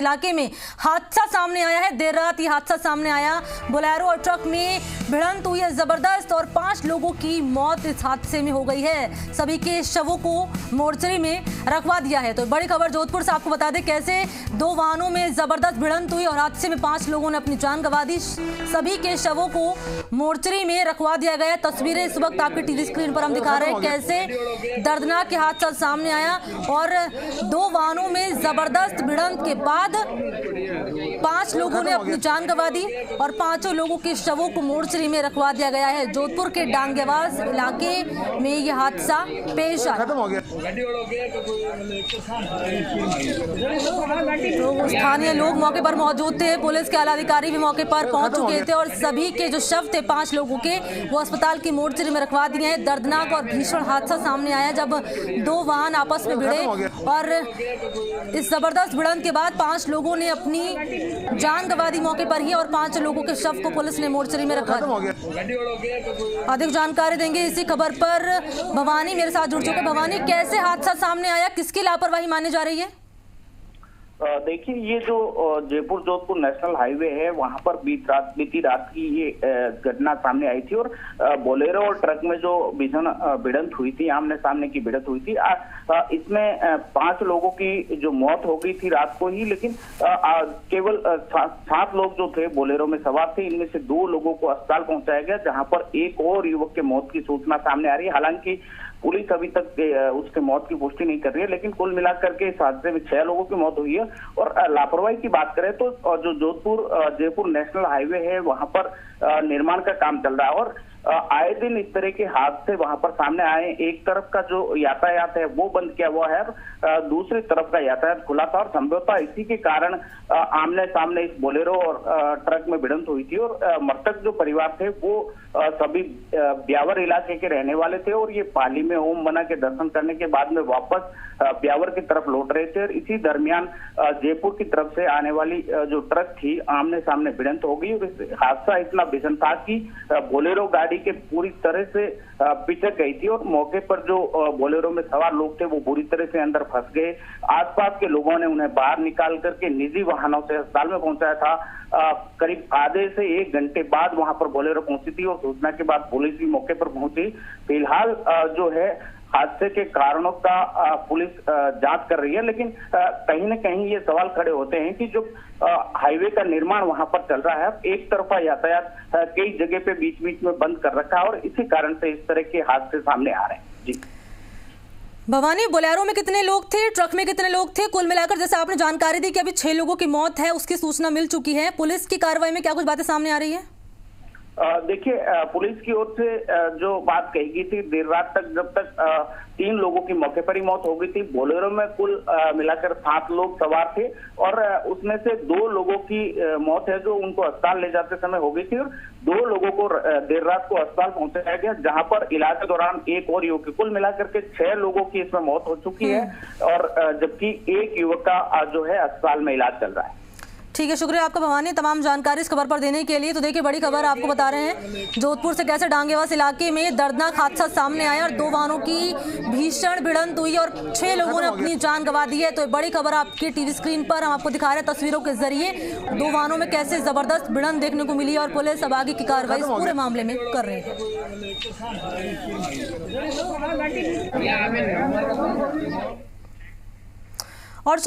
इलाके में हादसा सामने आया है। देर रात ये हादसा सामने आया। बोलेरो और ट्रक में भिड़ंत हुई है जबरदस्त और 5 लोगों की मौत इस हादसे में हो गई है। सभी के शवों को मोर्चरी में रखवा दिया है। तो बड़ी खबर जोधपुर से आपको बता दें कैसे 2 वाहनों में जबरदस्त भिड़ंत हुई और हादसे में 5 लोगों ने अपनी जान गंवा दी। सभी के शवों को मोर्चरी में रखवा दिया गया। तस्वीरें इस वक्त आपकी टीवी स्क्रीन पर हम दिखा रहे हैं कैसे दर्दनाक हादसा सामने आया और 2 वाहनों में जबरदस्त भिड़ंत के बाद 5 लोगों ने अपनी जान गंवा दी और 5 लोगों के शवों को मोर्चरी में रखवा दिया गया है। जोधपुर के डांगेवास इलाके में यह हादसा पेश आया। तो स्थानीय लोग मौके पर मौजूद थे। पुलिस के आला अधिकारी भी मौके पर पहुंच चुके थे और सभी के जो शव थे 5 लोगों के वो अस्पताल की मोर्चरी में रखवा दिए हैं। दर्दनाक और भीषण हादसा सामने आया जब 2 वाहन आपस में भिड़े और इस जबरदस्त भिड़ंत के बाद 5 लोगों ने अपनी जान गंवा दी मौके पर ही और 5 लोगों के शव को पुलिस ने मोर्चरी में रखवा दिया। अधिक जानकारी देंगे इसी खबर पर भवानी मेरे साथ जुड़ चुके। भवानी, कैसे हादसा सामने आया, किसकी लापरवाही मानी जा रही है? देखिए, ये जो जयपुर जोधपुर नेशनल हाईवे है वहां पर बीती रात की ये घटना सामने आई थी और बोलेरो और ट्रक में जो भीषण भिड़ंत हुई थी, आमने सामने की भिड़ंत हुई थी। इसमें 5 लोगों की जो मौत हो गई थी रात को ही, लेकिन केवल 7 लोग जो थे बोलेरो में सवार थे। इनमें से 2 लोगों को अस्पताल पहुंचाया गया जहां पर एक और युवक के मौत की सूचना सामने आ रही है। हालांकि पुलिस अभी तक उसके मौत की पुष्टि नहीं कर रही है, लेकिन कुल मिलाकर के इस हादसे में 6 लोगों की मौत हुई है। और लापरवाही की बात करें तो जो जोधपुर जयपुर नेशनल हाईवे है वहां पर निर्माण का काम चल रहा है और आए दिन इस तरह के हादसे वहां पर सामने आए। एक तरफ का जो यातायात है वो बंद किया हुआ है, दूसरी तरफ का यातायात खुला था और संभवतः इसी के कारण आमने सामने इस बोलेरो और ट्रक में भिड़ंत हुई थी। और मृतक जो परिवार थे वो सभी ब्यावर इलाके के रहने वाले थे और ये पाली में ओम बना के दर्शन करने के बाद में वापस ब्यावर की तरफ लौट रहे थे और इसी दरमियान जयपुर की तरफ से आने वाली जो ट्रक थी आमने सामने भिड़ंत हो गई। और इस हादसा इतना भीषण था कि बोलेरो गाड़ी के पूरी तरह से पिचक गई थी और मौके पर जो बोलेरो में सवार लोग थे वो बुरी तरह से अंदर फंस गए। आसपास के लोगों ने उन्हें बाहर निकाल करके निजी वाहनों से अस्पताल में पहुंचाया था। करीब आधे से 1 घंटे बाद वहां पर बोलेरो पहुंची थी और सूचना के बाद पुलिस भी मौके पर पहुंची। फिलहाल जो है हादसे के कारणों का पुलिस जांच कर रही है, लेकिन कहीं न कहीं ये सवाल खड़े होते हैं कि जो हाईवे का निर्माण वहां पर चल रहा है, एक तरफा यातायात कई जगह पे बीच बीच में बंद कर रखा है और इसी कारण से इस तरह के हादसे सामने आ रहे हैं। जी भवानी, बोलेरो में कितने लोग थे, ट्रक में कितने लोग थे? कुल मिलाकर जैसे आपने जानकारी दी कि अभी 6 लोगों की मौत है, उसकी सूचना मिल चुकी है। पुलिस की कार्रवाई में क्या कुछ बातें सामने आ रही है? देखिए, पुलिस की ओर से जो बात कही गई थी देर रात तक, जब तक 3 लोगों की मौके पर ही मौत हो गई थी। बोलेरो में कुल मिलाकर 7 लोग सवार थे और उसमें से 2 लोगों की मौत है जो उनको अस्पताल ले जाते समय हो गई थी और 2 लोगों को देर रात को अस्पताल पहुंचाया गया जहां पर इलाज के दौरान एक और युवक, कुल मिलाकर के 6 लोगों की इसमें मौत हो चुकी है और जबकि एक युवक का जो है अस्पताल में इलाज चल रहा है। ठीक है, शुक्रिया आपका भवानी तमाम जानकारी इस खबर पर देने के लिए। तो देखिए, बड़ी खबर आपको बता रहे हैं जोधपुर से कैसे डांगेवास इलाके में दर्दनाक हादसा सामने आया और 2 वाहनों की भीषण भिड़ंत हुई और 6 लोगों ने अपनी जान गंवा दी है। तो बड़ी खबर आपकी टीवी स्क्रीन पर हम आपको दिखा रहे हैं तस्वीरों के जरिए 2 वाहनों में कैसे जबरदस्त भिड़ंत देखने को मिली और पुलिस अब आगे की कार्रवाई पूरे मामले में कर रही है। और